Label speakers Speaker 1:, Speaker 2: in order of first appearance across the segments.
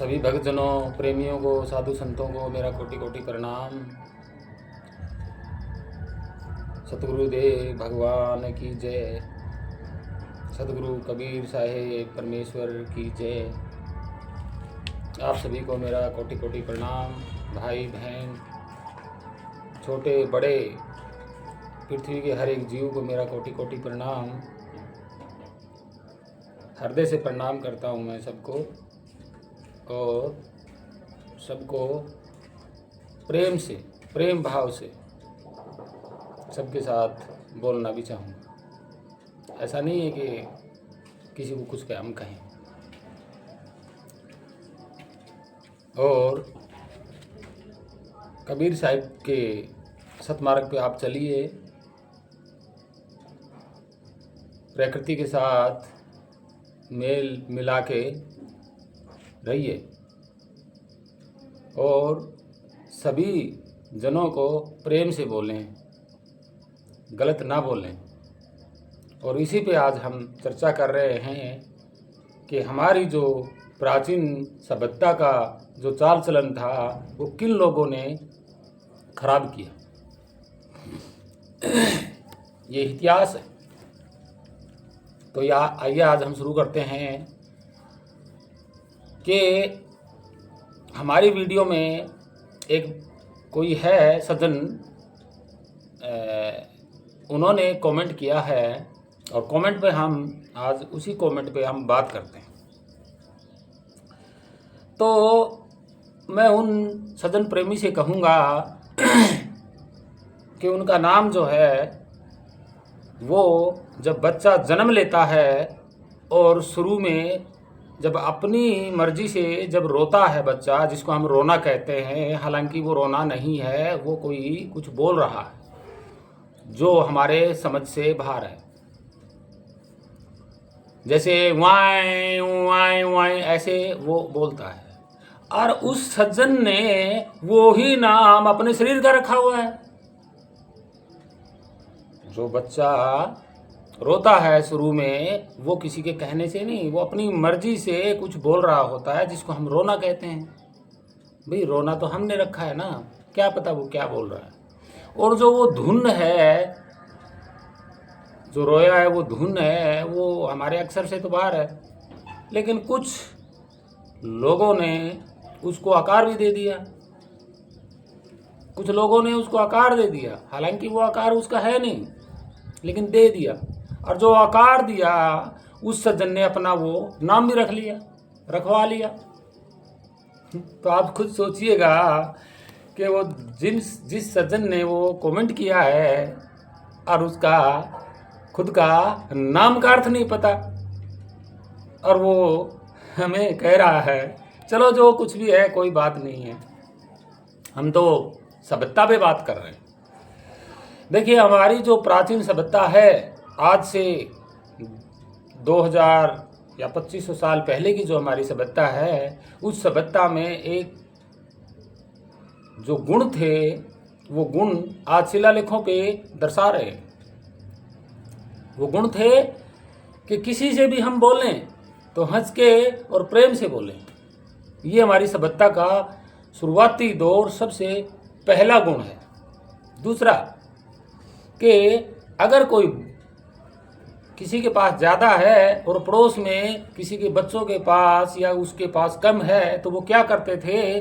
Speaker 1: सभी भक्तजनों, प्रेमियों को, साधु संतों को मेरा कोटि कोटि प्रणाम। सतगुरुदेव भगवान की जय। सतगुरु कबीर साहेब परमेश्वर की जय। आप सभी को मेरा कोटि कोटि प्रणाम। भाई बहन, छोटे बड़े, पृथ्वी के हर एक जीव को मेरा कोटि कोटि प्रणाम। हृदय से प्रणाम करता हूँ मैं सबको, और सबको प्रेम से, प्रेम भाव से सबके साथ बोलना भी चाहूँगा। ऐसा नहीं है कि किसी को कुछ हम कहें। और कबीर साहिब के सतमार्ग पे आप चलिए, प्रकृति के साथ मेल मिला के रहिए और सभी जनों को प्रेम से बोलें, गलत ना बोलें। और इसी पे आज हम चर्चा कर रहे हैं कि हमारी जो प्राचीन सभ्यता का जो चाल चलन था वो किन लोगों ने खराब किया। ये इतिहास है। तो आइए आज हम शुरू करते हैं कि हमारी वीडियो में एक कोई है सज्जन, उन्होंने कमेंट किया है और कमेंट पे हम आज उसी कमेंट पे हम बात करते हैं। तो मैं उन सज्जन प्रेमी से कहूँगा कि उनका नाम जो है वो जब बच्चा जन्म लेता है और शुरू में जब अपनी मर्जी से जब रोता है बच्चा, जिसको हम रोना कहते हैं, हालांकि वो रोना नहीं है, वो कोई कुछ बोल रहा है जो हमारे समझ से बाहर है। जैसे वाई वाई वाई ऐसे वो बोलता है। और उस सज्जन ने वो ही नाम अपने शरीर का रखा हुआ है। जो बच्चा रोता है शुरू में, वो किसी के कहने से नहीं, वो अपनी मर्जी से कुछ बोल रहा होता है, जिसको हम रोना कहते हैं। भाई रोना तो हमने रखा है ना, क्या पता वो क्या बोल रहा है। और जो वो धुन है, जो रोया है वो धुन है, वो हमारे अक्षर से तो बाहर है, लेकिन कुछ लोगों ने उसको आकार भी दे दिया। कुछ लोगों ने उसको आकार दे दिया, हालांकि वो आकार उसका है नहीं, लेकिन दे दिया। और जो आकार दिया उस सज्जन ने अपना वो नाम भी रख लिया, रखवा लिया। तो आप खुद सोचिएगा कि वो जिस सज्जन ने वो कमेंट किया है और उसका खुद का नाम का अर्थ नहीं पता, और वो हमें कह रहा है। चलो जो कुछ भी है कोई बात नहीं है, हम तो सभ्यता पे बात कर रहे हैं। देखिए हमारी जो प्राचीन सभ्यता है, आज से 2000 या 2500 साल पहले की जो हमारी सभ्यता है, उस सभ्यता में एक जो गुण थे, वो गुण आज शिलालेखों पे दर्शा रहे हैं। वो गुण थे कि किसी से भी हम बोलें तो हंस के और प्रेम से बोलें। ये हमारी सभ्यता का शुरुआती दौर सबसे पहला गुण है। दूसरा कि अगर कोई किसी के पास ज़्यादा है और पड़ोस में किसी के बच्चों के पास या उसके पास कम है, तो वो क्या करते थे,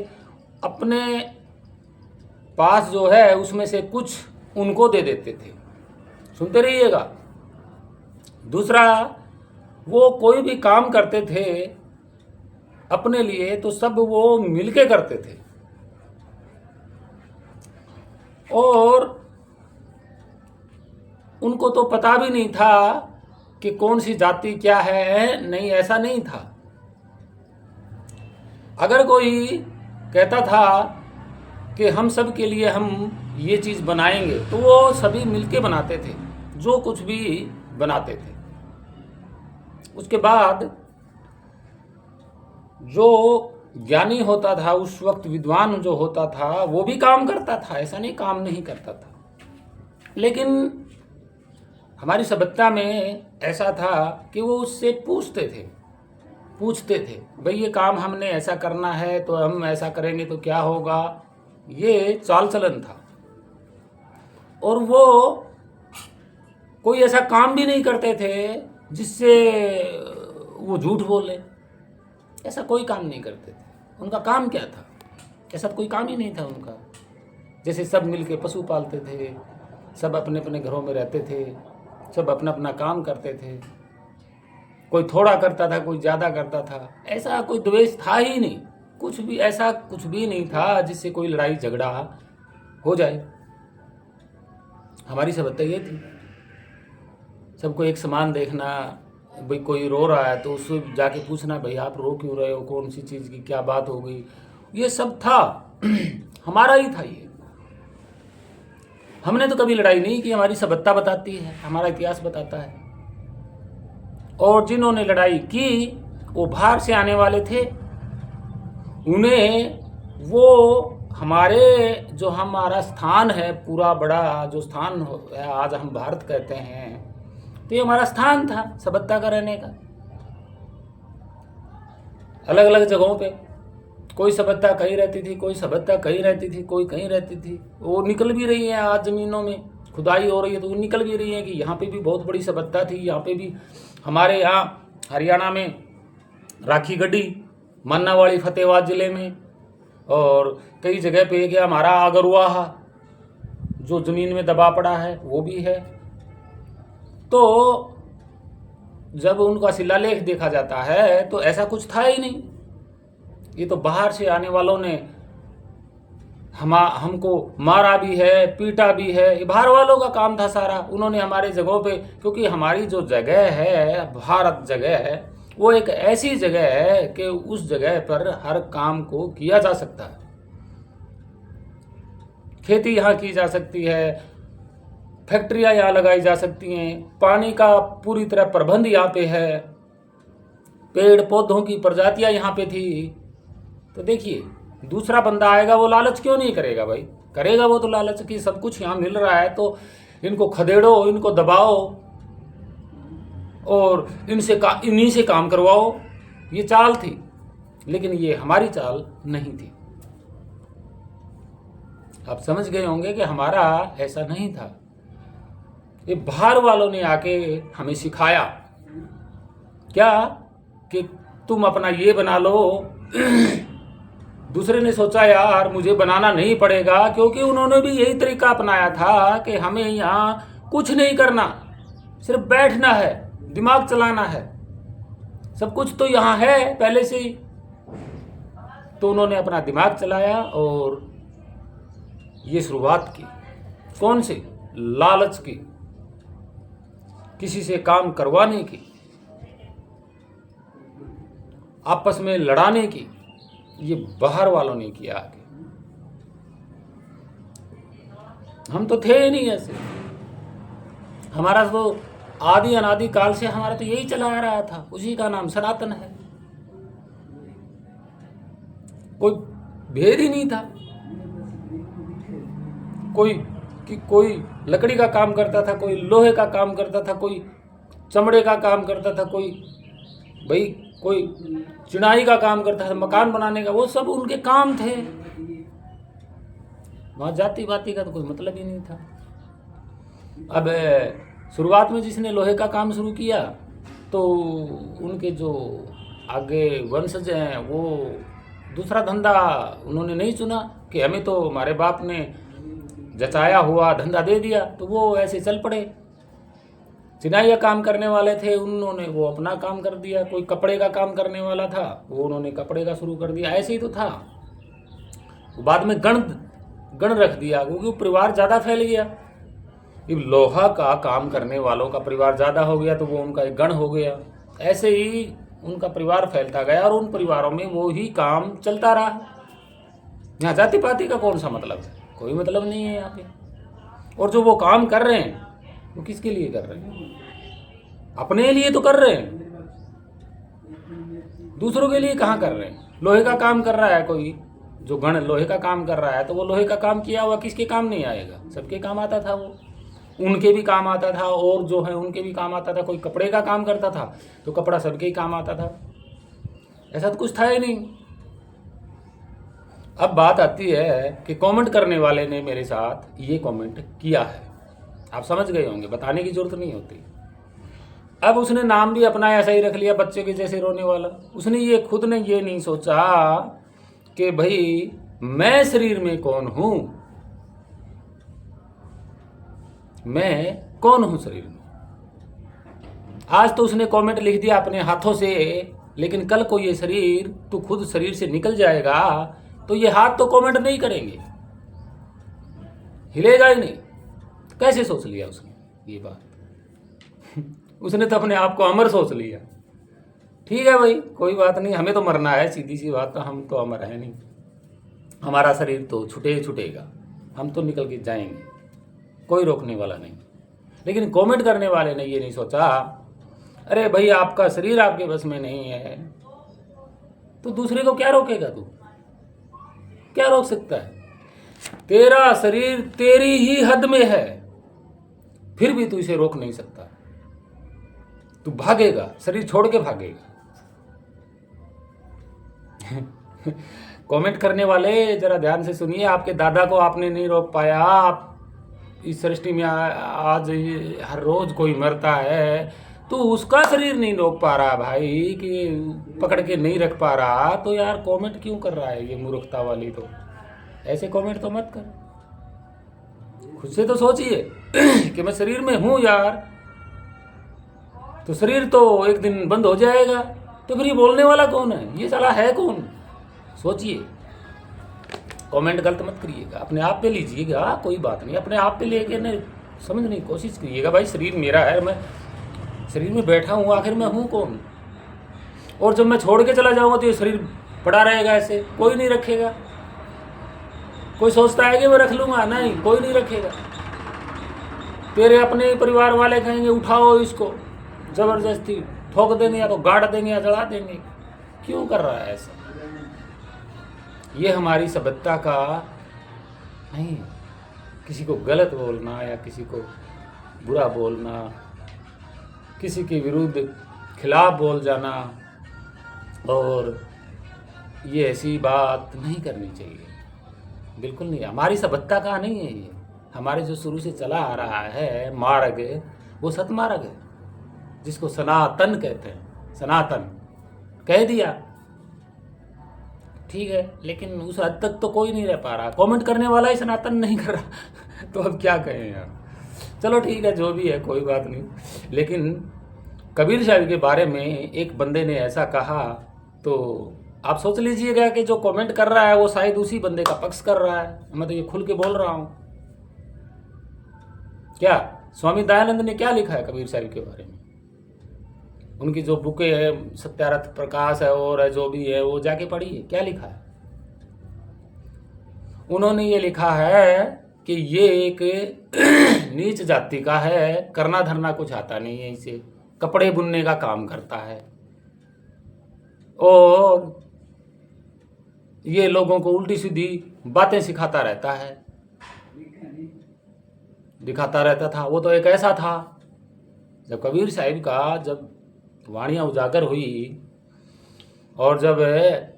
Speaker 1: अपने पास जो है उसमें से कुछ उनको दे देते थे। सुनते रहिएगा। दूसरा, वो कोई भी काम करते थे अपने लिए तो सब वो मिलके करते थे। और उनको तो पता भी नहीं था कि कौन सी जाति क्या है, नहीं, ऐसा नहीं था। अगर कोई कहता था कि हम सब के लिए हम ये चीज़ बनाएंगे, तो वो सभी मिलके बनाते थे, जो कुछ भी बनाते थे। उसके बाद जो ज्ञानी होता था उस वक्त, विद्वान जो होता था, वो भी काम करता था, ऐसा नहीं काम नहीं करता था। लेकिन हमारी सभ्यता में ऐसा था कि वो उससे पूछते थे पूछते थे, भाई ये काम हमने ऐसा करना है तो हम ऐसा करेंगे तो क्या होगा, ये चाल चलन था। और वो कोई ऐसा काम भी नहीं करते थे जिससे वो झूठ बोले, ऐसा कोई काम नहीं करते थे। उनका काम क्या था, ऐसा कोई काम ही नहीं था उनका। जैसे सब मिलके पशु पालते थे, सब अपने अपने घरों में रहते थे, सब अपना अपना काम करते थे, कोई थोड़ा करता था कोई ज़्यादा करता था, ऐसा कोई द्वेष था ही नहीं, कुछ भी ऐसा कुछ भी नहीं था जिससे कोई लड़ाई झगड़ा हो जाए। हमारी सभ्यता ये थी, सबको एक समान देखना। भाई कोई रो रहा है तो उससे जाके पूछना, भाई आप रो क्यों रहे हो, कौन सी चीज़ की क्या बात हो गई, ये सब था। हमारा ही था ये। हमने तो कभी लड़ाई नहीं की, हमारी सभ्यता बताती है, हमारा इतिहास बताता है। और जिन्होंने लड़ाई की वो बाहर से आने वाले थे, उन्हें वो हमारे जो हमारा स्थान है, पूरा बड़ा जो स्थान है आज हम भारत कहते हैं, तो ये हमारा स्थान था सभ्यता का रहने का। अलग अलग जगहों पे कोई सभ्यता कहीं रहती थी, कोई सभ्यता कहीं रहती थी, कोई कहीं रहती थी। वो निकल भी रही है, आज ज़मीनों में खुदाई हो रही है तो वो निकल भी रही है कि यहाँ पे भी बहुत बड़ी सभ्यता थी। यहाँ पे भी हमारे यहाँ हरियाणा में राखी गढ़ी, मन्नावाड़ी फतेहाबाद ज़िले में, और कई जगह पे क्या हमारा आगरवाहा जो ज़मीन में दबा पड़ा है वो भी है। तो जब उनका शिलालेख देखा जाता है तो ऐसा कुछ था ही नहीं। ये तो बाहर से आने वालों ने हमको मारा भी है, पीटा भी है, ये बाहर वालों का काम था सारा। उन्होंने हमारे जगहों पे, क्योंकि हमारी जो जगह है, भारत जगह है, वो एक ऐसी जगह है कि उस जगह पर हर काम को किया जा सकता है। खेती यहाँ की जा सकती है, फैक्ट्रियाँ यहाँ लगाई जा सकती हैं, पानी का पूरी तरह प्रबंध यहाँ पे है, पेड़ पौधों की प्रजातियाँ यहाँ पे थी। तो देखिए, दूसरा बंदा आएगा वो लालच क्यों नहीं करेगा भाई, करेगा वो तो लालच की सब कुछ यहाँ मिल रहा है तो इनको खदेड़ो, इनको दबाओ और इन्हीं से काम करवाओ। ये चाल थी, लेकिन ये हमारी चाल नहीं थी। आप समझ गए होंगे कि हमारा ऐसा नहीं था। ये बाहर वालों ने आके हमें सिखाया क्या कि तुम अपना ये बना लो। दूसरे ने सोचा यार मुझे बनाना नहीं पड़ेगा, क्योंकि उन्होंने भी यही तरीका अपनाया था कि हमें यहाँ कुछ नहीं करना, सिर्फ बैठना है, दिमाग चलाना है, सब कुछ तो यहाँ है पहले से ही। तो उन्होंने अपना दिमाग चलाया और ये शुरुआत की, कौन सी, लालच की, किसी से काम करवाने की, आपस में लड़ाने की। ये बाहर वालों ने किया आगे, हम तो थे ही नहीं ऐसे। हमारा तो आदि अनादि काल से हमारा तो यही चला आ रहा था, उसी का नाम सनातन है। कोई भेद ही नहीं था, कोई लकड़ी का काम करता था, कोई लोहे का काम करता था, कोई चमड़े का काम करता था, कोई चिनाई का काम करता था, मकान बनाने का, वो सब उनके काम थे। वहाँ जाति पाति का तो कोई मतलब ही नहीं था। अब शुरुआत में जिसने लोहे का काम शुरू किया तो उनके जो आगे वंशज हैं वो दूसरा धंधा उन्होंने नहीं चुना कि हमें तो हमारे बाप ने जचाया हुआ धंधा दे दिया, तो वो ऐसे चल पड़े। चिनाई का काम करने वाले थे, उन्होंने वो अपना काम कर दिया। कोई कपड़े का काम करने वाला था, वो उन्होंने कपड़े का शुरू कर दिया। ऐसे ही तो था। बाद में गण रख दिया, क्योंकि परिवार ज़्यादा फैल गया। लोहा का काम करने वालों का परिवार ज़्यादा हो गया तो वो उनका एक गण हो गया। ऐसे ही उनका परिवार फैलता गया और उन परिवारों में वो ही काम चलता रहा। यहाँ जाति पाति का कौन सा मतलब है, कोई मतलब नहीं है यहाँ पे। और जो वो काम कर रहे हैं वो किसके लिए कर रहे हैं, अपने लिए तो कर रहे हैं, दूसरों के लिए कहाँ कर रहे हैं। लोहे का काम कर रहा है कोई, जो गण लोहे का काम कर रहा है, तो वो लोहे का काम किया हुआ किसके काम नहीं आएगा, सबके काम आता था। वो उनके भी काम आता था और जो है उनके भी काम आता था। कोई कपड़े का काम करता था तो कपड़ा सबके ही काम आता था। ऐसा तो कुछ था ही नहीं। अब बात आती है कि कमेंट करने वाले ने मेरे साथ ये कमेंट किया है, आप समझ गए होंगे, बताने की जरूरत नहीं होती। अब उसने नाम भी अपना ऐसा ही रख लिया, बच्चे के जैसे रोने वाला। उसने ये खुद ने ये नहीं सोचा कि भाई मैं शरीर में कौन हूं, मैं कौन हूं शरीर में। आज तो उसने कमेंट लिख दिया अपने हाथों से, लेकिन कल को ये शरीर तू खुद शरीर से निकल जाएगा तो ये हाथ तो कमेंट नहीं करेंगे, हिलेगा ही नहीं। कैसे सोच लिया उसने ये बात? उसने तो अपने आप को अमर सोच लिया। ठीक है भाई, कोई बात नहीं, हमें तो मरना है, सीधी सी बात, तो हम तो अमर है नहीं, हमारा शरीर तो छूटेगा, हम तो निकल के जाएंगे, कोई रोकने वाला नहीं। लेकिन कमेंट करने वाले ने ये नहीं सोचा, अरे भाई आपका शरीर आपके बस में नहीं है तो दूसरे को क्या रोकेगा? तू क्या रोक सकता है? तेरा शरीर तेरी ही हद में है, फिर भी तू इसे रोक नहीं सकता। तू भागेगा, शरीर छोड़ के भागेगा। कमेंट करने वाले जरा ध्यान से सुनिए, आपके दादा को आपने नहीं रोक पाया, आप इस सृष्टि में आज हर रोज कोई मरता है तो उसका शरीर नहीं रोक पा रहा भाई, कि पकड़ के नहीं रख पा रहा, तो यार कमेंट क्यों कर रहा है ये मूर्खता वाली? तो ऐसे कमेंट तो मत कर, खुद से तो सोचिए कि मैं शरीर में हूं यार, तो शरीर तो एक दिन बंद हो जाएगा, तो फिर ये बोलने वाला कौन है? ये साला है कौन? सोचिए। कमेंट गलत मत करिएगा, अपने आप पे लीजिएगा, कोई बात नहीं, अपने आप पे लेके न समझने की कोशिश करिएगा। भाई शरीर मेरा है, मैं शरीर में बैठा हूँ, आखिर मैं हूँ कौन? और जब मैं छोड़ के चला जाऊंगा तो ये शरीर पड़ा रहेगा ऐसे, कोई नहीं रखेगा। कोई सोचता है कि मैं रख लूंगा, नहीं, कोई नहीं रखेगा। तेरे अपने परिवार वाले कहेंगे उठाओ इसको, जबरदस्ती ठोक देंगे, या तो गाड़ देंगे या जला देंगे। क्यों कर रहा है ऐसा? ये हमारी सभ्यता का नहीं। किसी को गलत बोलना या किसी को बुरा बोलना, किसी के विरुद्ध खिलाफ बोल जाना, और ये ऐसी बात नहीं करनी चाहिए, बिल्कुल नहीं। हमारी सभ्यता का नहीं है ये। हमारे जो शुरू से चला आ रहा है मार्ग, वो सतमार्ग है, जिसको सनातन कहते हैं। सनातन कह दिया, ठीक है, लेकिन उस हद तक तो कोई नहीं रह पा रहा। कमेंट करने वाला ही सनातन नहीं कर रहा तो अब क्या कहें यार। चलो ठीक है, जो भी है कोई बात नहीं। लेकिन कबीर साहब के बारे में एक बंदे ने ऐसा कहा, तो आप सोच लीजिएगा कि जो कमेंट कर रहा है वो शायद उसी बंदे का पक्ष कर रहा है। मैं तो ये खुल के बोल रहा हूँ। क्या स्वामी दयानंद ने क्या लिखा है कबीर साहब के बारे में? उनकी जो बुकें है, सत्यार्थ प्रकाश है और है जो भी है, वो जाके पढ़िए, क्या लिखा है। उन्होंने ये लिखा है कि ये एक नीच जाति का है, करना धरना कुछ आता नहीं है, इसे कपड़े बुनने का काम करता है, और ये लोगों को उल्टी सीधी बातें सिखाता रहता है, दिखाता रहता था। वो तो एक ऐसा था, जब कबीर साहिब का जब वाणियाँ उजागर हुई और जब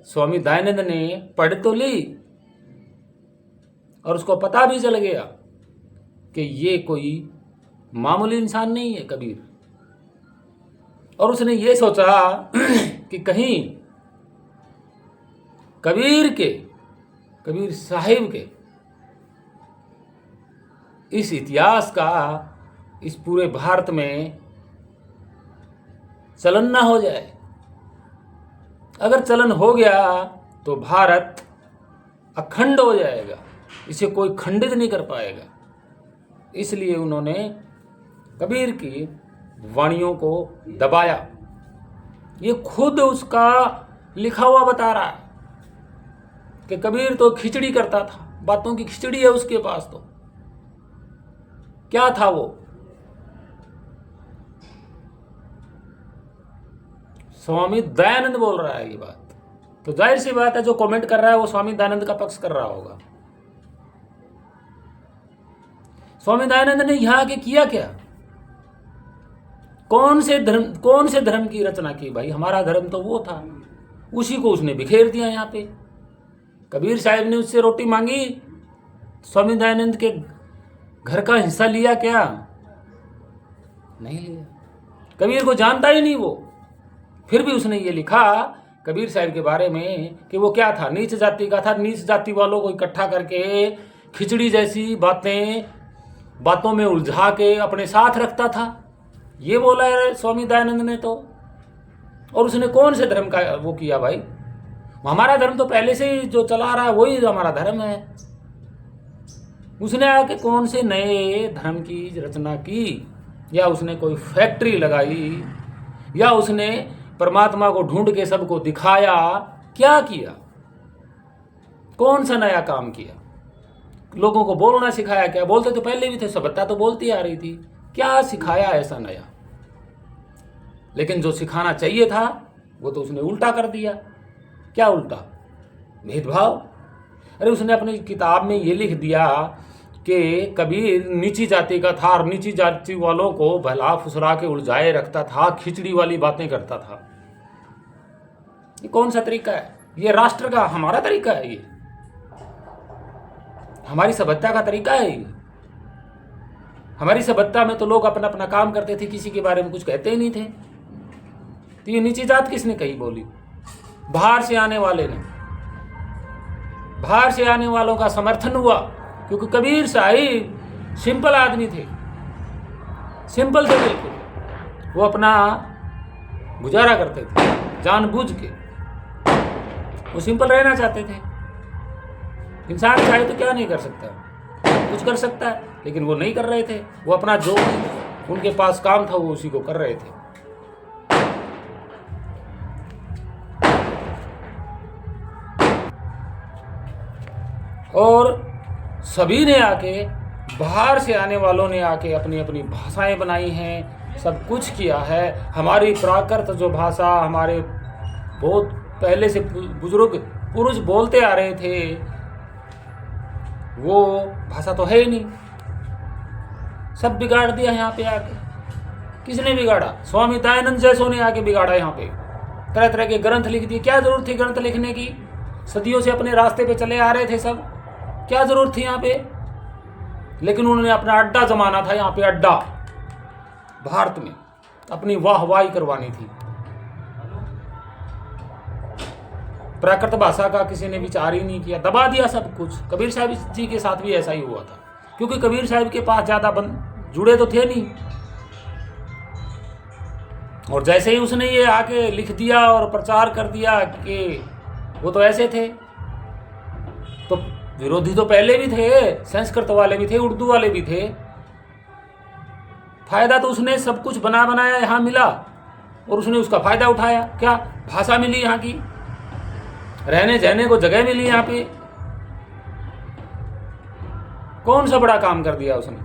Speaker 1: स्वामी दयानंद ने पढ़ तो ली और उसको पता भी चल गया कि ये कोई मामूली इंसान नहीं है कबीर, और उसने ये सोचा कि कहीं कबीर साहिब के इस इतिहास का इस पूरे भारत में चलन ना हो जाए। अगर चलन हो गया तो भारत अखंड हो जाएगा, इसे कोई खंडित नहीं कर पाएगा। इसलिए उन्होंने कबीर की वाणियों को दबाया। ये खुद उसका लिखा हुआ बता रहा है कि कबीर तो खिचड़ी करता था, बातों की खिचड़ी है उसके पास। तो क्या था वो? स्वामी दयानंद बोल रहा है ये बात, तो जाहिर सी बात है जो कमेंट कर रहा है वो स्वामी दयानंद का पक्ष कर रहा होगा। स्वामी दयानंद ने यहां के किया क्या? कौन से धर्म की रचना की भाई? हमारा धर्म तो वो था उसी को उसने बिखेर दिया यहाँ पे। कबीर साहब ने उससे रोटी मांगी, स्वामी दयानंद के घर का हिस्सा लिया क्या? नहीं लिया। कबीर को जानता ही नहीं वो, फिर भी उसने ये लिखा कबीर साहब के बारे में कि वो क्या था, नीच जाति का था, नीच जाति वालों को इकट्ठा करके खिचड़ी जैसी बातों में उलझा के अपने साथ रखता था। ये बोला है स्वामी दयानंद ने तो। और उसने कौन से धर्म का वो किया भाई? हमारा धर्म तो पहले से ही जो चला रहा है वही हमारा धर्म है। उसने आके कौन से नए धर्म की रचना की, या उसने कोई फैक्ट्री लगाई, या उसने परमात्मा को ढूंढ के सबको दिखाया? क्या किया? कौन सा नया काम किया? लोगों को बोलना सिखाया क्या? बोलते तो पहले भी थे, सभ्यता तो बोलती आ रही थी। क्या सिखाया ऐसा नया? लेकिन जो सिखाना चाहिए था वो तो उसने उल्टा कर दिया। क्या उल्टा? भेदभाव। अरे उसने अपनी किताब में ये लिख दिया कि कबीर नीची जाति का था और नीची जाति वालों को भला फुसरा के उलझाए रखता था, खिचड़ी वाली बातें करता था। ये कौन सा तरीका है? ये राष्ट्र का हमारा तरीका है? ये हमारी सभ्यता का तरीका है? ये हमारी सभ्यता में तो लोग अपना अपना काम करते थे, किसी के बारे में कुछ कहते ही नहीं थे। तो ये नीची जात किसने कही बोली? बाहर से आने वाले ने, बाहर से आने वालों का समर्थन हुआ, क्योंकि कबीर साहिब सिंपल आदमी थे, सिंपल थे बिल्कुल। वो अपना गुजारा करते थे जानबूझ के, वो सिंपल रहना चाहते थे। इंसान चाहे तो क्या नहीं कर सकता, कुछ कर सकता है, लेकिन वो नहीं कर रहे थे। वो अपना जो उनके पास काम था वो उसी को कर रहे थे। और सभी ने आके, बाहर से आने वालों ने आके अपनी अपनी भाषाएं बनाई हैं, सब कुछ किया है। हमारी प्राकृत जो भाषा हमारे बहुत पहले से बुजुर्ग पुरुष बोलते आ रहे थे, वो भाषा तो है ही नहीं। सब बिगाड़ दिया यहाँ पे आके। किसने बिगाड़ा? स्वामी दयानंद जैसों ने आके बिगाड़ा। यहाँ पे तरह तरह के ग्रंथ लिख दिए। क्या जरूरत थी ग्रंथ लिखने की? सदियों से अपने रास्ते पे चले आ रहे थे सब, क्या जरूरत थी यहाँ पे? लेकिन उन्होंने अपना अड्डा जमाना था यहाँ पे, अड्डा भारत में अपनी वाहवाही करवानी थी। प्राकृत भाषा का किसी ने विचार ही नहीं किया, दबा दिया सब कुछ। कबीर साहब जी के साथ भी ऐसा ही हुआ था, क्योंकि कबीर साहब के पास ज्यादा जुड़े तो थे नहीं। और जैसे ही उसने ये आके लिख दिया और प्रचार कर दिया कि वो तो ऐसे थे, तो विरोधी तो पहले भी थे, संस्कृत वाले भी थे, उर्दू वाले भी थे। फायदा तो उसने सब कुछ बना बनाया यहाँ मिला, और उसने उसका फायदा उठाया। क्या भाषा मिली यहाँ की, रहने सहने को जगह मिली यहाँ पे। कौन सा बड़ा काम कर दिया उसने?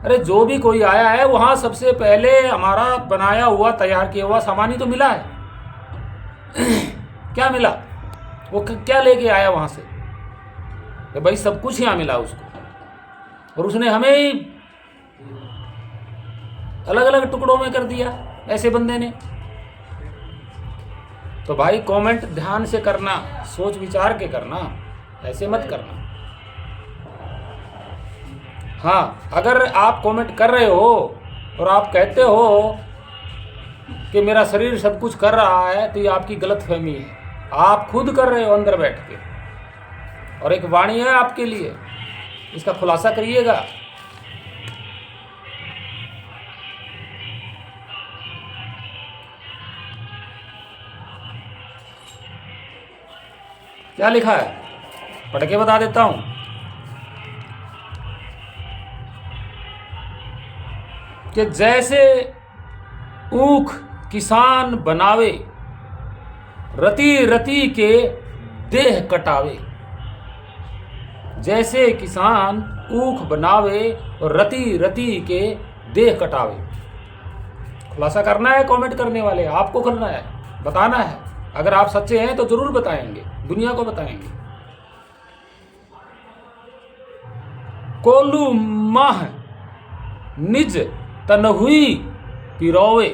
Speaker 1: अरे जो भी कोई आया है वहां सबसे पहले हमारा बनाया हुआ, तैयार किया हुआ सामान ही तो मिला है। क्या मिला? वो क्या लेके आया वहां से? तो भाई सब कुछ यहाँ मिला उसको, और उसने हमें ही अलग अलग टुकड़ों में कर दिया ऐसे बंदे ने। तो भाई कमेंट ध्यान से करना, सोच विचार के करना, ऐसे मत करना। हाँ, अगर आप कमेंट कर रहे हो और आप कहते हो कि मेरा शरीर सब कुछ कर रहा है, तो ये आपकी गलतफहमी है। आप खुद कर रहे हो अंदर बैठ के, और एक वाणी है आपके लिए, इसका खुलासा करिएगा। क्या लिखा है पढ़ के बता देता हूं। कि जैसे ऊख किसान बनावे, रति रति के देह कटावे। जैसे किसान ऊख बनावे और रति रति के देह कटावे। खुलासा करना है कमेंट करने वाले, आपको करना है, बताना है। अगर आप सच्चे हैं तो जरूर बताएंगे, दुनिया को बताएंगे। कोलू माह निज तनहुई पिरोवे।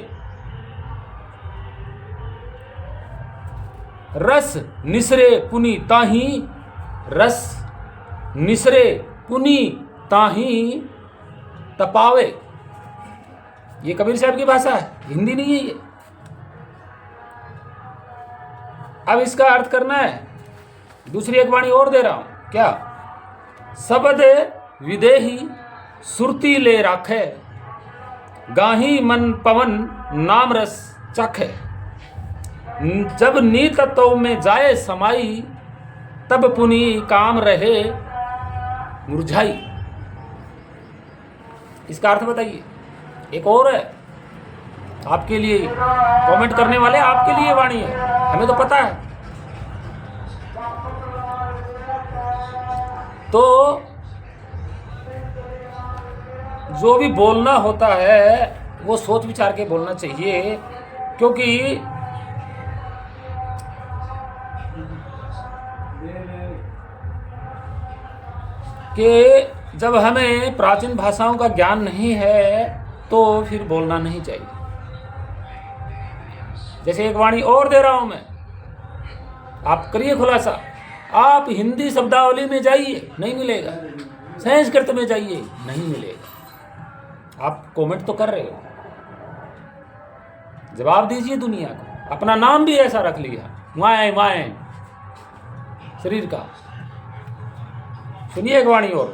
Speaker 1: रस निसरे पुनि ताही, रस निसरे पुनि ताही तपावे। ये कबीर साहब की भाषा है, हिंदी नहीं है ये। अब इसका अर्थ करना है, दूसरी एक वाणी और दे रहा हूं, क्या? शब्द विदेही सुरती ले राखे, गाही मन पवन नाम रस चखे। जब नी तत्व में जाए समाई, तब पुनि काम रहे मुरझाई। इसका अर्थ बताइए। एक और है आपके लिए, कमेंट करने वाले आपके लिए वाणी है, हमें तो पता है। तो जो भी बोलना होता है वो सोच विचार के बोलना चाहिए, क्योंकि जब हमें प्राचीन भाषाओं का ज्ञान नहीं है तो फिर बोलना नहीं चाहिए। जैसे एक वाणी और दे रहा हूं मैं, आप करिए खुलासा। आप हिंदी शब्दावली में जाइए, नहीं मिलेगा। संस्कृत में जाइए, नहीं मिलेगा। आप कमेंट तो कर रहे हो, जवाब दीजिए दुनिया को। अपना नाम भी ऐसा रख लिया, माए माए शरीर का। सुनिए एक वाणी और,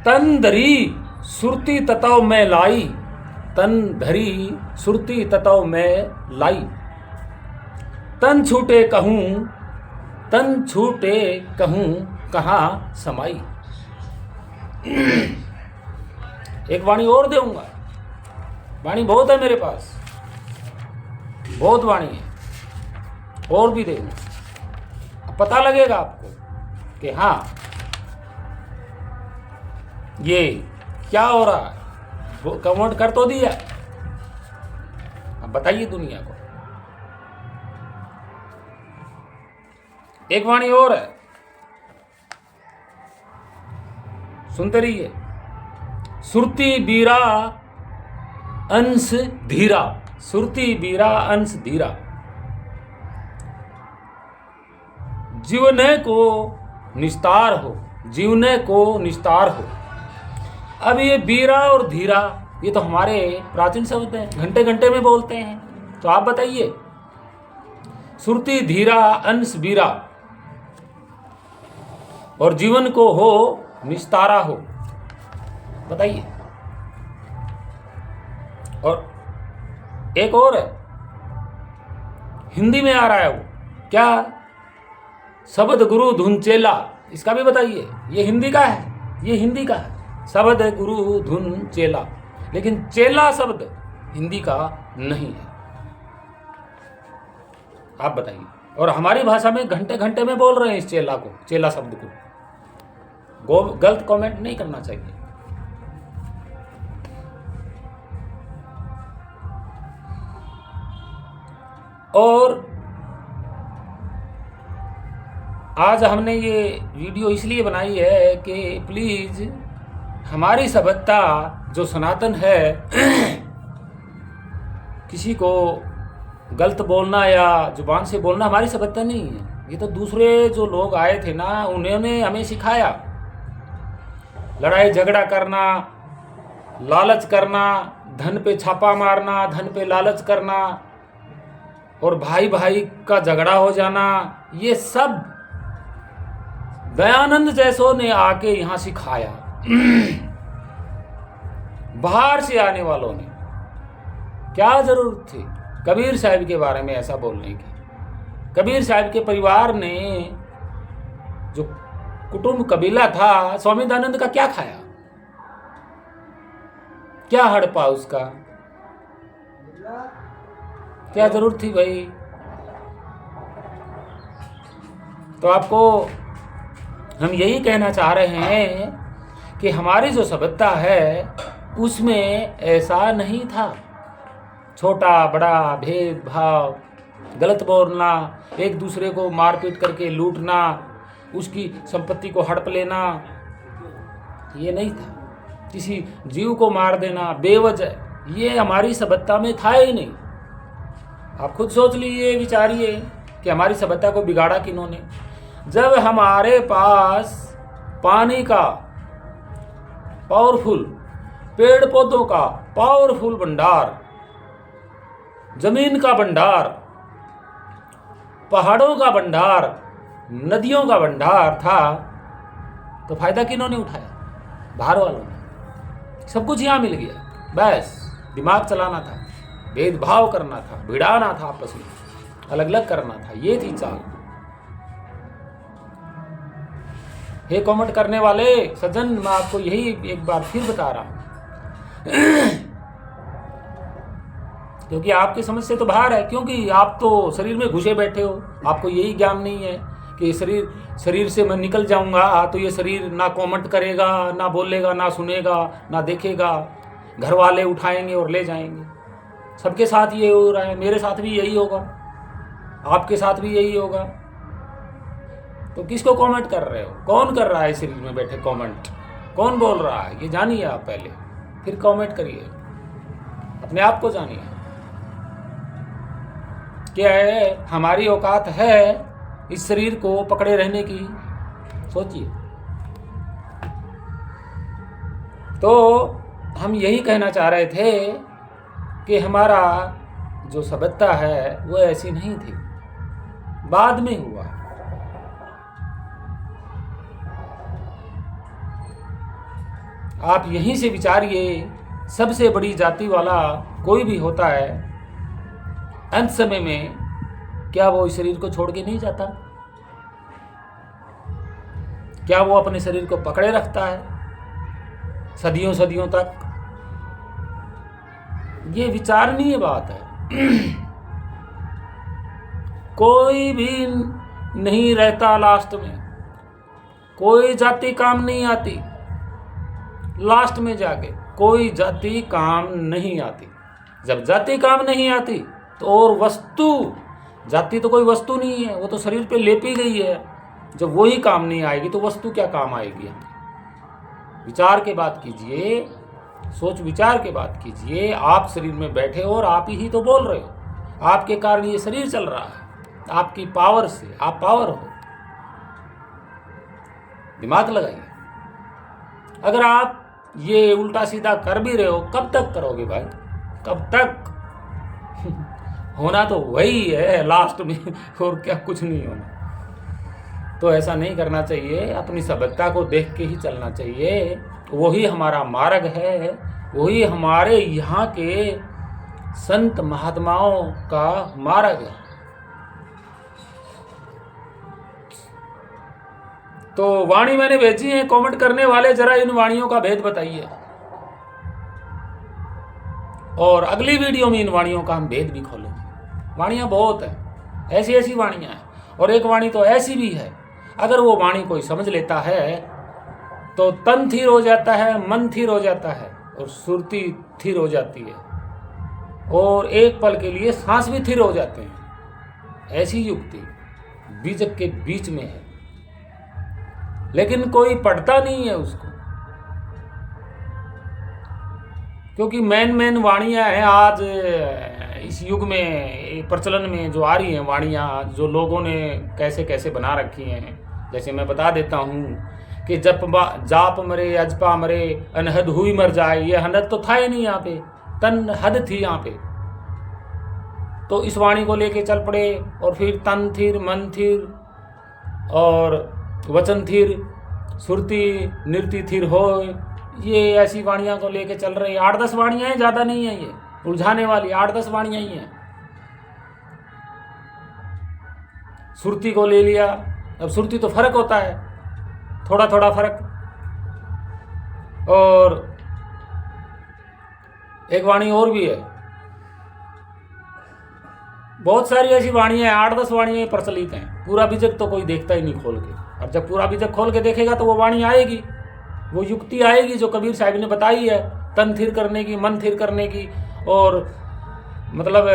Speaker 1: तन धरी सुरती ततव में लाई, तन धरी सुरती ततव में लाई। तन छूटे कहूं, तन छूटे कहूं कहाँ समाई। एक वाणी और दूंगा, वाणी बहुत है मेरे पास, बहुत वाणी है, और भी देंगे। पता लगेगा आपको कि हाँ ये क्या हो रहा है। वो कमेंट कर तो दिया, अब बताइए दुनिया को। एक वाणी और है, सुनते रहिए। सुरती बीरा अंश धीरा, सुरती बीरा अंश धीरा। जीवने को निस्तार हो, जीवने को निस्तार हो। अब ये बीरा और धीरा ये तो हमारे प्राचीन शब्द हैं, घंटे घंटे में बोलते हैं। तो आप बताइए, सुरती धीरा अंश बीरा और जीवन को हो निस्तारा हो, बताइए। और एक और है, हिंदी में आ रहा है वो, क्या? शब्द गुरु धुन चेला। इसका भी बताइए। ये हिंदी का है, ये हिंदी का है, शब्द गुरु धुन चेला। लेकिन चेला शब्द हिंदी का नहीं है, आप बताइए। और हमारी भाषा में घंटे घंटे में बोल रहे हैं इस चेला को, चेला शब्द को। गलत कमेंट नहीं करना चाहिए। और आज हमने ये वीडियो इसलिए बनाई है कि प्लीज़ हमारी सभ्यता जो सनातन है, किसी को गलत बोलना या जुबान से बोलना हमारी सभ्यता नहीं है। ये तो दूसरे जो लोग आए थे ना, उन्होंने हमें सिखाया। लड़ाई झगड़ा करना, लालच करना, धन पे छापा मारना, धन पे लालच करना, और भाई भाई का झगड़ा हो जाना, ये सब दयानंद जैसों ने आके यहाँ सिखाया। बाहर से आने वालों ने। क्या जरूरत थी कबीर साहब के बारे में ऐसा बोलने की? कबीर साहब के परिवार ने, जो कुटुंब कबीला था, स्वामी दयानंद का क्या खाया? क्या हड़पा उसका? क्या जरूरत थी भाई? तो आपको हम यही कहना चाह रहे हैं कि हमारी जो सभ्यता है उसमें ऐसा नहीं था। छोटा बड़ा भेदभाव, गलत बोलना, एक दूसरे को मारपीट करके लूटना, उसकी संपत्ति को हड़प लेना, ये नहीं था। किसी जीव को मार देना बेवजह, ये हमारी सभ्यता में था ही नहीं। आप खुद सोच लीजिए, विचारिए कि हमारी सभ्यता को बिगाड़ा किन्होंने। जब हमारे पास पानी का पावरफुल, पेड़ पौधों का पावरफुल भंडार, जमीन का भंडार, पहाड़ों का भंडार, नदियों का भंडार था, तो फायदा किन्होंने उठाया? बाहर वालों ने। सब कुछ यहां मिल गया, बस दिमाग चलाना था, भेदभाव करना था, भिड़ाना था, आपस में अलग अलग करना था, ये थी चाल। हे कमेंट करने वाले सज्जन, मैं आपको यही एक बार फिर बता रहा हूं क्योंकि आपकी समझ से तो बाहर है, क्योंकि आप तो शरीर में घुसे बैठे हो। आपको यही ज्ञान नहीं है कि शरीर से मैं निकल जाऊंगा तो ये शरीर ना कमेंट करेगा, ना बोलेगा, ना सुनेगा, ना देखेगा, घर वाले उठाएंगे और ले जाएंगे। सबके साथ ये हो रहा है, मेरे साथ भी यही होगा, आपके साथ भी यही होगा। तो किसको कमेंट कर रहे हो? कौन कर रहा है शरीर में बैठे कमेंट? कौन बोल रहा है? ये जानिए आप पहले, फिर कमेंट करिए। अपने आप को जानिए। क्या है हमारी औकात है इस शरीर को पकड़े रहने की? सोचिए। तो हम यही कहना चाह रहे थे कि हमारा जो सभ्यता है वो ऐसी नहीं थी, बाद में हुआ। आप यहीं से विचारिए, सबसे बड़ी जाति वाला कोई भी होता है, अंत समय में क्या वो इस शरीर को छोड़ के नहीं जाता? क्या वो अपने शरीर को पकड़े रखता है सदियों सदियों तक? ये विचारणीय बात है। कोई भी नहीं रहता लास्ट में, कोई जाति काम नहीं आती लास्ट में जाके, कोई जाति काम नहीं आती। जब जाति काम नहीं आती तो और वस्तु, जाति तो कोई वस्तु नहीं है, वो तो शरीर पे लेपी गई है। जब वही काम नहीं आएगी तो वस्तु क्या काम आएगी? विचार के बात कीजिए, सोच विचार के बात कीजिए। आप शरीर में बैठे हो और आप ही तो बोल रहे हो, आपके कारण ये शरीर चल रहा है, आपकी पावर से। आप पावर हो, दिमाग लगाइए। अगर आप ये उल्टा सीधा कर भी रहे हो, कब तक करोगे भाई? कब तक? होना तो वही है लास्ट में, और क्या, कुछ नहीं होना। तो ऐसा नहीं करना चाहिए। अपनी सभ्यता को देख के ही चलना चाहिए। वही हमारा मार्ग है, वही हमारे यहाँ के संत महात्माओं का मार्ग है। तो वाणी मैंने भेजी है, कमेंट करने वाले जरा इन वाणियों का भेद बताइए, और अगली वीडियो में इन वाणियों का हम भेद भी खोलेंगे। वाणियां बहुत हैं, ऐसी ऐसी वाणियां हैं, और एक वाणी तो ऐसी भी है, अगर वो वाणी कोई समझ लेता है तो तन थिर हो जाता है, मन थिर हो जाता है, और सुरती थिर हो जाती है, और एक पल के लिए सांस भी थिर हो जाते हैं। ऐसी युक्ति बीजक के बीच में है, लेकिन कोई पढ़ता नहीं है उसको, क्योंकि मेन वाणियां हैं आज इस युग में प्रचलन में जो आ रही हैं वाणियां, जो लोगों ने कैसे कैसे बना रखी हैं। जैसे मैं बता देता हूँ कि जाप मरे अजपा मरे अनहद हुई मर जाए, ये हनद तो था ही नहीं यहाँ पे, तन हद थी यहाँ पे। तो इस वाणी को लेके चल पड़े, और फिर तन थिर, मन थिर, और वचन थिर, सुरती नृत्य थिर हो, ये ऐसी वाणियां को लेके चल रहे हैं। 8-10 वाणियां हैं, ज़्यादा नहीं है, ये उलझाने वाली 8-10 वाणियां ही हैं। सुरती को ले लिया, अब सुरती तो फर्क होता है, थोड़ा थोड़ा फर्क। और एक वाणी और भी है, बहुत सारी ऐसी वाणियां हैं, 8-10 वाणियां प्रचलित हैं। पूरा बीजक तो कोई देखता ही नहीं खोल के, और जब पूरा बीजक खोल के देखेगा तो वो वाणी आएगी, वो युक्ति आएगी जो कबीर साहब ने बताई है, तन थिर करने की, मन थिर करने की, और मतलब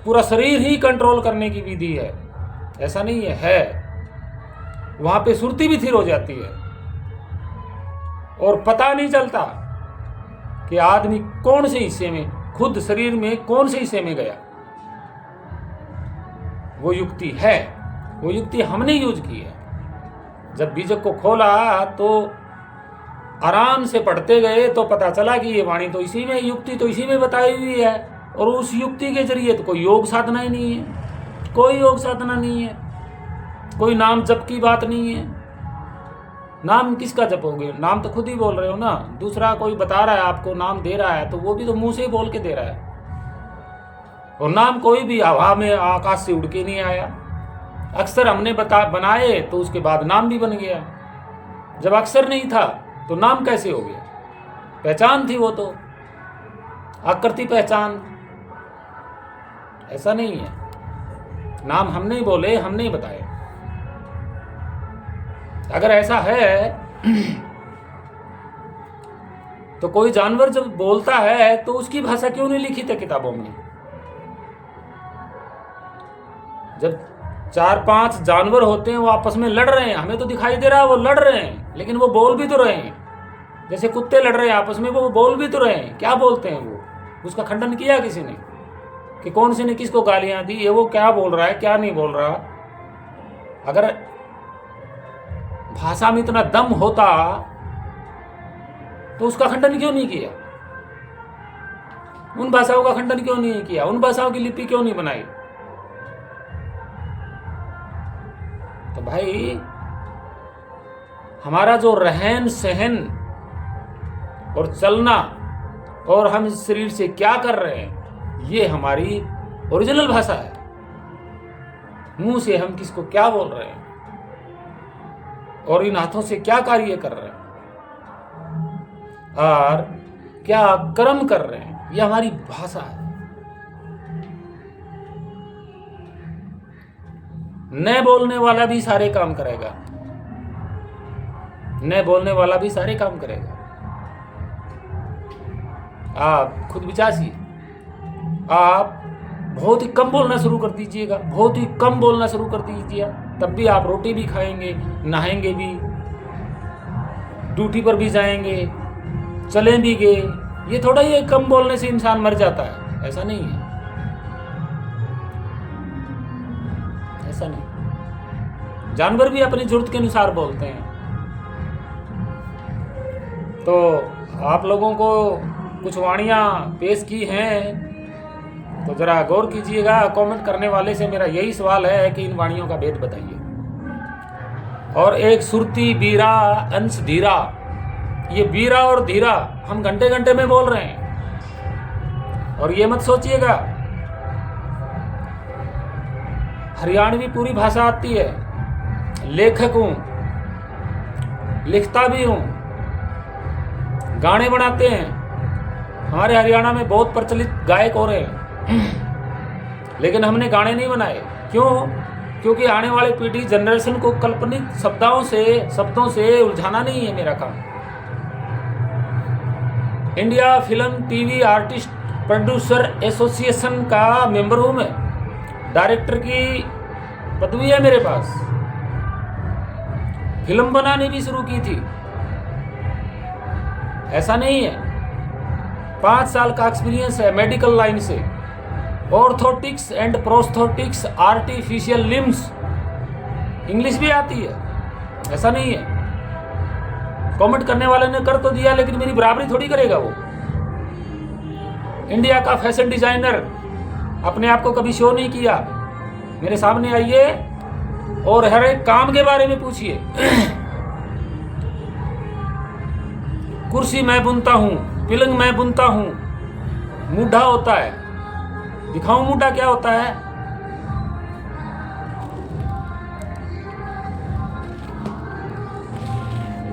Speaker 1: पूरा शरीर ही कंट्रोल करने की विधि है। ऐसा नहीं है वहाँ पे सुरती भी थिर हो जाती है, और पता नहीं चलता कि आदमी कौन से हिस्से में, खुद शरीर में कौन से हिस्से में गया। वो युक्ति है, वो युक्ति हमने यूज की है। जब बीजक को खोला तो आराम से पढ़ते गए तो पता चला कि ये वाणी तो इसी में, युक्ति तो इसी में बताई हुई है, और उस युक्ति के जरिए तो कोई योग साधना ही नहीं है, कोई योग साधना नहीं है, कोई नाम जप की बात नहीं है। नाम किसका जपोगे? नाम तो खुद ही बोल रहे हो ना। दूसरा कोई बता रहा है आपको, नाम दे रहा है, तो वो भी तो मुंह से ही बोल के दे रहा है। और नाम कोई भी हवा में आकाश से उड़ के नहीं आया। अक्षर हमने बनाए तो उसके बाद नाम भी बन गया। जब अक्षर नहीं था तो नाम कैसे हो गया? पहचान थी वो तो, आकृति पहचान। ऐसा नहीं है, नाम हमने ही बोले, हमने ही बताए। अगर ऐसा है तो कोई जानवर जब बोलता है तो उसकी भाषा क्यों नहीं लिखी थी किताबों में? जब 4-5 जानवर होते हैं वो आपस में लड़ रहे हैं, हमें तो दिखाई दे रहा है वो लड़ रहे हैं, लेकिन वो बोल भी तो रहे हैं। जैसे कुत्ते लड़ रहे हैं आपस में, वो बोल भी तो रहे हैं। क्या बोलते हैं वो? उसका खंडन किया किसी ने कि कौन से ने किसको गालियां दी, ये वो क्या बोल रहा है, क्या नहीं बोल रहा। अगर भाषा में इतना दम होता तो उसका खंडन क्यों नहीं किया? उन भाषाओं का खंडन क्यों नहीं किया? उन भाषाओं की लिपि क्यों नहीं बनाई? तो भाई हमारा जो रहन सहन और चलना और हम इस शरीर से क्या कर रहे हैं, ये हमारी ओरिजिनल भाषा है। मुंह से हम किसको क्या बोल रहे हैं और इन हाथों से क्या कार्य कर रहे हैं और क्या कर्म कर रहे हैं, ये हमारी भाषा है। न बोलने वाला भी सारे काम करेगा, न बोलने वाला भी सारे काम करेगा। आप खुद विचारिए, आप बहुत ही कम बोलना शुरू कर दीजिएगा, बहुत ही कम बोलना शुरू कर दीजिए, तब भी आप रोटी भी खाएंगे, नहाएंगे भी, ड्यूटी पर भी जाएंगे, चलें भी गए। ये थोड़ा ही कम बोलने से इंसान मर जाता है, ऐसा नहीं है, ऐसा नहीं। जानवर भी अपनी जरूरत के अनुसार बोलते हैं। तो आप लोगों को कुछ वाणियाँ पेश की हैं तो जरा गौर कीजिएगा। कमेंट करने वाले से मेरा यही सवाल है कि इन वाणियों का भेद बताइए। और एक सुरती बीरा अंश धीरा, ये बीरा और धीरा हम घंटे घंटे में बोल रहे हैं। और ये मत सोचिएगा हरियाणवी पूरी भाषा आती है, लेखक हूं, लिखता भी हूं, गाने बनाते हैं। हमारे हरियाणा में बहुत प्रचलित गायक हो रहे हैं लेकिन हमने गाने नहीं बनाए। क्यों? क्योंकि आने वाली पीढ़ी जनरेशन को काल्पनिक शब्दों से उलझाना नहीं है मेरा काम। India film TV artist producer association का मेंबर हूं मैं, डायरेक्टर की पदवी है मेरे पास, फिल्म बनानी भी शुरू की थी। ऐसा नहीं है, 5 साल का एक्सपीरियंस है मेडिकल लाइन से, orthotics and prosthetics, artificial limbs, English भी आती है, ऐसा नहीं है। कमेंट करने वाले ने कर तो दिया, लेकिन मेरी बराबरी थोड़ी करेगा वो। इंडिया का फैशन डिजाइनर, अपने आप को कभी शो नहीं किया। मेरे सामने आइए और हर एक काम के बारे में पूछिए। कुर्सी मैं बुनता हूँ, पिलंग मैं बुनता हूँ, मूढ़ा होता है, दिखाऊं मूढ़ा क्या होता है?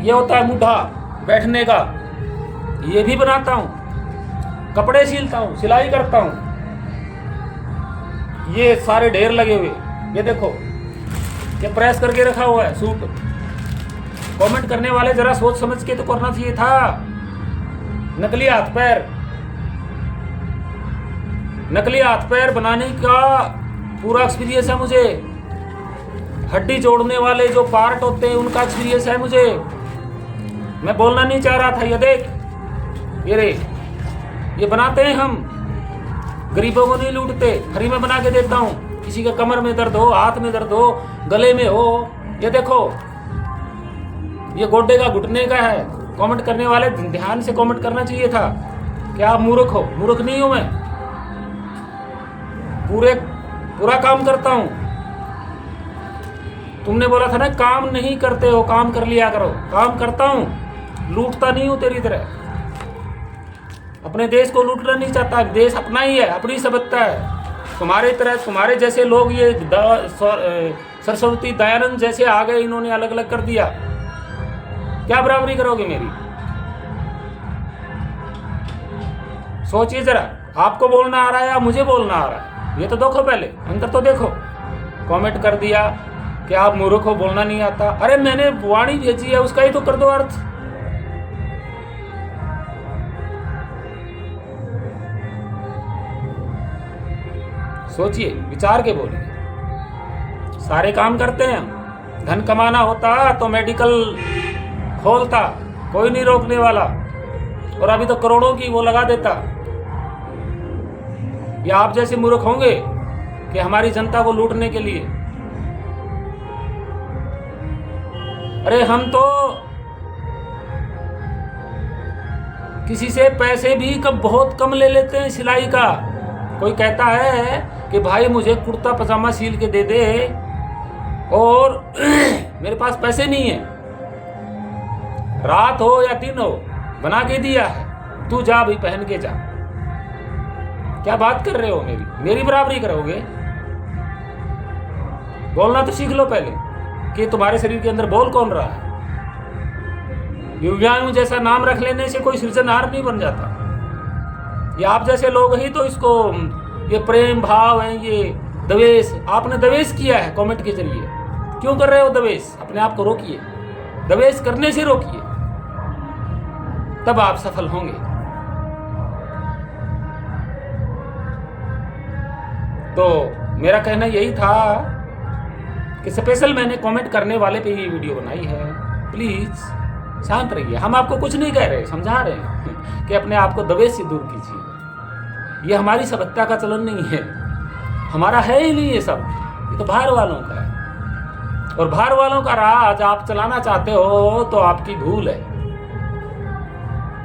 Speaker 1: ये होता है मूढ़ा बैठने का, ये भी बनाता हूं, कपड़े सिलता हूं, सिलाई करता हूं। ये सारे ढेर लगे हुए, ये देखो, ये प्रेस करके रखा हुआ है सूट। कमेंट करने वाले जरा सोच समझ के तो करना चाहिए था। नकली हाथ पैर बनाने का पूरा एक्सपीरियंस है मुझे। हड्डी जोड़ने वाले जो पार्ट होते हैं उनका एक्सपीरियंस है मुझे। मैं बोलना नहीं चाह रहा था। ये देख, ये रे, ये बनाते हैं हम, गरीबों को नहीं लूटते, फ्री में बना के देता हूँ। किसी का कमर में दर्द हो, हाथ में दर्द हो, गले में हो, ये देखो ये गोड्डे का घुटने का है। कमेंट करने वाले ध्यान से कमेंट करना चाहिए था। क्या आप मूर्ख हो? मूर्ख नहीं हूं मैं, पूरा काम करता हूं। तुमने बोला था ना काम नहीं करते हो, काम कर लिया करो। काम करता हूं, लूटता नहीं हूं तेरी तरह। अपने देश को लूटना नहीं चाहता, देश अपना ही है, अपनी सभ्यता है। तुम्हारे तरह, तुम्हारे जैसे लोग ये सरस्वती दयानंद जैसे आ गए, इन्होंने अलग अलग कर दिया। क्या बराबरी करोगे मेरी? सोचिए जरा, आपको बोलना आ रहा है या मुझे बोलना आ रहा है? ये तो देखो, पहले अंतर तो देखो। कमेंट कर दिया कि आप मूर्ख हो, बोलना नहीं आता। अरे मैंने वाणी भेजी है, उसका ही तो कर दो अर्थ। सोचिए, विचार के बोलिए। सारे काम करते हैं हम। धन कमाना होता तो मेडिकल खोलता, कोई नहीं रोकने वाला, और अभी तो करोड़ों की वो लगा देता। या आप जैसे मूर्ख होंगे कि हमारी जनता को लूटने के लिए? अरे हम तो किसी से पैसे भी बहुत कम ले लेते हैं सिलाई का। कोई कहता है कि भाई मुझे कुर्ता पजामा सील के दे दे, और मेरे पास पैसे नहीं है, रात हो या दिन हो बना के दिया है, तू जा भाई पहन के जा। क्या बात कर रहे हो? मेरी बराबरी करोगे? बोलना तो सीख लो पहले कि तुम्हारे शरीर के अंदर बोल कौन रहा है। युव्यायु जैसा नाम रख लेने से कोई सृजनहार नहीं बन जाता। ये आप जैसे लोग ही तो इसको, ये प्रेम भाव है, ये द्वेष, आपने द्वेष किया है कमेंट के जरिए। क्यों कर रहे हो द्वेष? अपने आप को रोकिए, द्वेष करने से रोकिए, तब आप सफल होंगे। तो मेरा कहना यही था कि स्पेशल मैंने कमेंट करने वाले पे ये वीडियो बनाई है। प्लीज शांत रहिए, हम आपको कुछ नहीं कह रहे, समझा रहे हैं कि अपने आप को द्वेष से दूर कीजिए। ये हमारी सभ्यता का चलन नहीं है, हमारा है ही नहीं ये सब, ये तो बाहर वालों का है। और बाहर वालों का राज आप चलाना चाहते हो तो आपकी भूल है,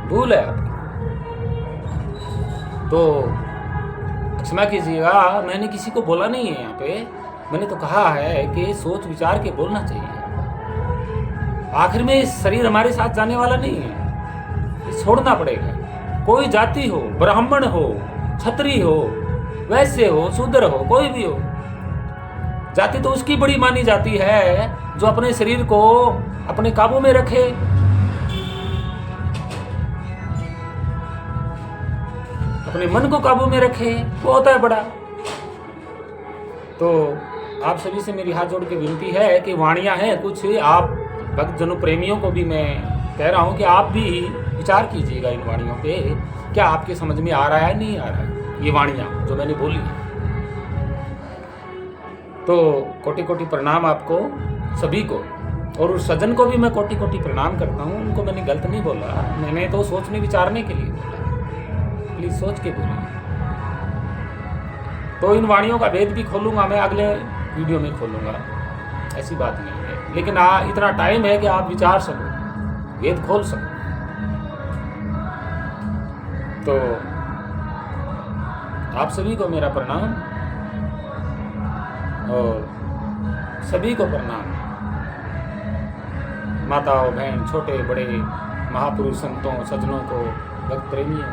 Speaker 1: भूल है आपकी। तो क्षमा कीजिएगा, मैंने किसी को बोला नहीं है यहाँ पे। मैंने तो कहा है कि सोच विचार के बोलना चाहिए। आखिर में शरीर हमारे साथ जाने वाला नहीं है, ये छोड़ना पड़ेगा। कोई जाति हो, ब्राह्मण हो, क्षत्रिय हो, वैश्य हो, शूद्र हो, कोई भी हो, जाति तो उसकी बड़ी मानी जाती है जो अपने शरीर को अपने काबू में रखे। अपने मन को काबू में रखे, वो होता है बड़ा। तो आप सभी से मेरी हाथ जोड़ के विनती है कि वाणियां हैं कुछ, आप भक्त जनों प्रेमियों को भी मैं कह रहा हूं कि आप भी विचार कीजिएगा इन वाणियों पे। क्या आपके समझ में आ रहा है, नहीं आ रहा है ये वाणियां जो मैंने बोली है? तो कोटि कोटि प्रणाम आपको सभी को, और उस सज्जन को भी मैं कोटि कोटि प्रणाम करता हूँ। उनको मैंने गलत नहीं बोला, मैंने तो सोचने विचारने के लिए बोला। प्लीज सोच के बोलिए। तो इन वाणियों का भेद भी खोलूंगा मैं, अगले वीडियो में खोलूंगा, ऐसी बात नहीं है। लेकिन इतना टाइम है कि आप विचार सको, भेद खोल सको। तो आप सभी को मेरा प्रणाम, और सभी को प्रणाम, माताओं, बहन, छोटे बड़े, महापुरुष, संतों, सज्जनों को, भक्त प्रेमियों को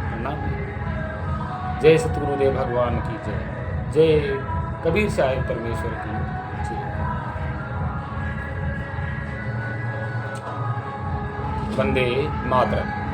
Speaker 1: प्रणाम। जय सतगुरुदेव भगवान की जय, जय कबीर साहिब परमेश्वर की जय। वंदे मातरम।